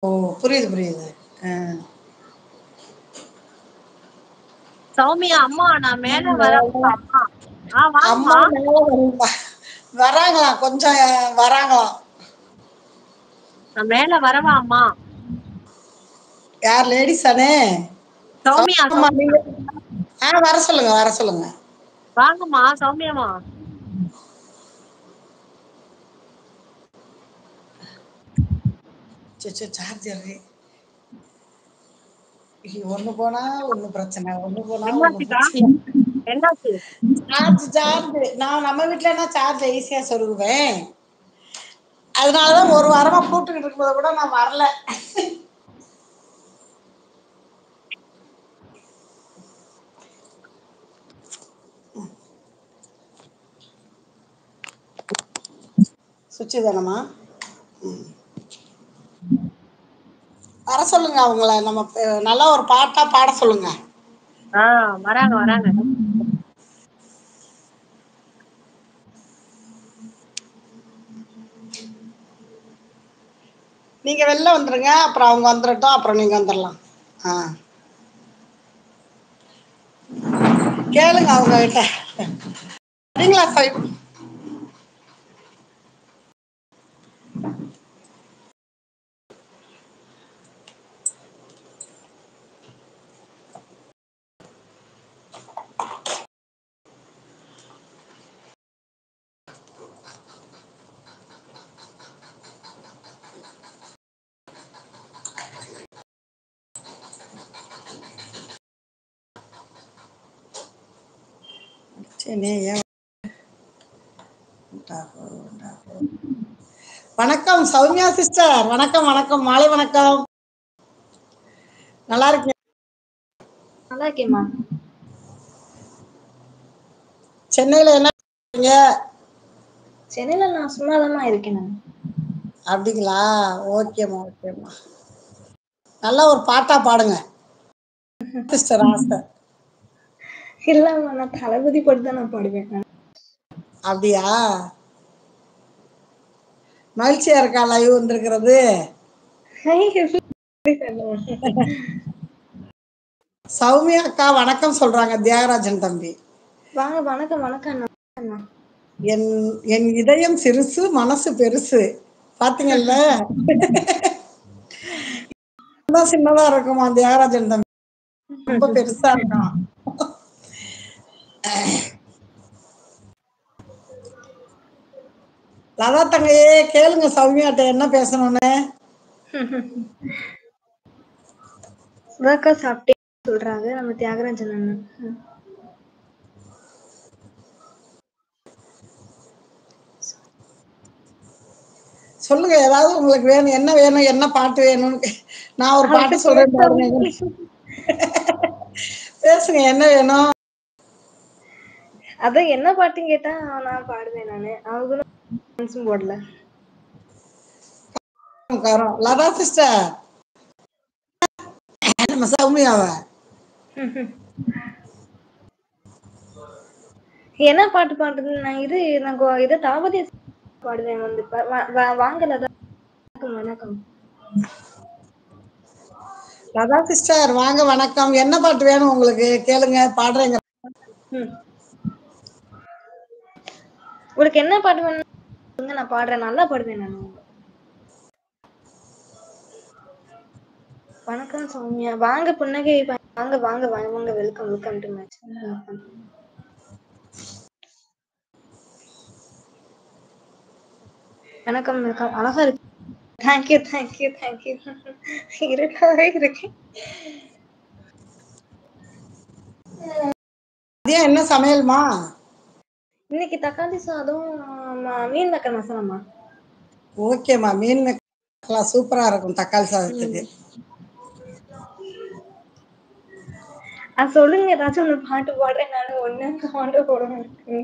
ஓ! புரியுது, புரியுது. அ. சௌமியா, அம்மா நான் மேல வரேன்ப்பா அம்மா. வாங்கம்மா. அம்மா மேல வராங்களாம். கொஞ்சம் வராங்களாம். நான் மேல வரவா அம்மா? யார் லேடீஸானே? சௌமியா, நீங்க சௌமியா. வர சொல்லுங்க, வர சொல்லுங்க. வாங்கம்மா, சௌமியாம்மா. அச்சச்சோ! சார்ஜரு. ஒண்ணு போனா ஒண்ணு பிரச்சனை. ஒண்ணு போனா ஒண்ணு என்னாச்சுக்கா? பிரச்சனை. என்னாச்சு? சார்ஜ். நான் நம்ம வீட்லனா சார்ஜ் ஈஸியா சொருகுவேன். அதனால தான் ஒரு வாரமா கூப்பிட்டுக்கிட்டு இருக்கும்போது கூட நான் வரல. சுவிட்சு தானம்மா? வர சொல்லுங்க அவங்கள. நம்ம நல்லா ஒரு பாட்டா பாட சொல்லுங்க. வராங்க, வராங்க. நீங்க வெளில வந்துருங்க. அப்புறம் அவங்க வந்துரட்டும். அப்புறம் நீங்க வந்துரலாம். கேளுங்க அவங்க கிட்ட. சரிங்களா சார்? வணக்கம் சௌமியா சிஸ்டர். வணக்கம், வணக்கம். மாலை வணக்கம். நல்லா இருக்கீங்க? நல்லா இருக்கேம்மா. சென்னையில என்ன பண்றீங்க? சென்னையில நான் சும்மாதாம்மா இருக்கேன் நான். அப்படிங்களா? ஓகேம்மா, ஓகேம்மா. நல்லா ஒரு பாட்டா பாடுங்க. சிஸ்டர் ஆசை. இல்லம்மா, நான் தளபதி பாட்டு தான் நான் பாடுவேன். அப்படியா? மகிழ்ச்சியா இருக்கா லைவ் வந்திருக்கிறது? சௌமியா அக்கா வணக்கம் சொல்றாங்க தியாகராஜன் தம்பி. வாங்க. வணக்கம், வணக்கம் அண்ணா. என் என் இதயம் சிறுசு மனசு பெருசு. பாத்தீங்கல்ல? சின்னதா இருக்குமா தியாகராஜன் தம்பி? ரொம்ப பெருசா இருக்கான். லதா தங்கையே கேளுங்க சௌமியாட்ட என்ன பேசணும்னு. சுதாக்கா சாப்பிட்டே சொல்றாங்க நம்ம தியாகராஜன் அண்ணன். சொல்லுங்க ஏதாவது உங்களுக்கு வேணும், என்ன வேணும், என்ன பாட்டு வேணும்னு. நான் ஒரு பாட்டு சொல்றேன் பாருங்க. பேசுங்க என்ன வேணும்? அதான் என்ன பாட்டுன்னு கேட்டா நான் பாடுவேன் நானு. அவங்களும் போடல. லதா சிஸ்டர் நம்ம சௌமியாவ என்ன பாட்டு பாடுறது? நான் இதை தளபதி பாடுவேன் வந்து. வாங்க லதா. வணக்கம். லதா சிஸ்டர் வாங்க வணக்கம். என்ன பாட்டு வேணும் உங்களுக்கு? கேளுங்க பாடுறேங்க. உங்களுக்கு என்ன பாட்டு வேணும்? நான் பாடுறேன். நல்லா பாடுவேன் நான். வணக்கம் சௌமியா. வாங்க புன்னகை. வாங்க, வாங்க, வாங்க. Welcome, welcome to match. வணக்கம், வெல்கம். அழகா இருக்கு. Thank you, thank you, thank you. இருக்காவே இருக்கேன். என்ன சமையல்மா? இன்னைக்கு தக்காளி சாதம், மீன் மேக்கர் மசாலாமா. ஓகேம்மா. மீன் மேக்கர் சூப்பரா இருக்கும் தக்காளி சாதத்துக்கு. சொல்லுங்க, ஏதாச்சும் ஒரு பாட்டு பாடுறேன் நானு. ஒண்ணு பாட்டு போடணும் இருக்கு.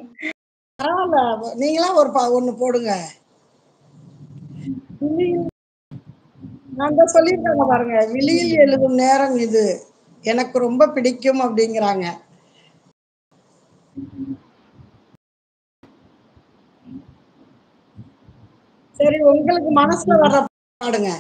பரவாயில்ல, நீங்களா ஒண்ணு போடுங்க. நான் சொல்லியிருக்காங்க பாருங்க, விழியில் எழுதும் நேரம் இது எனக்கு ரொம்ப பிடிக்கும் அப்படிங்கிறாங்க. சரி, உங்களுக்கு மனசுல வர்ற பாடுங்க.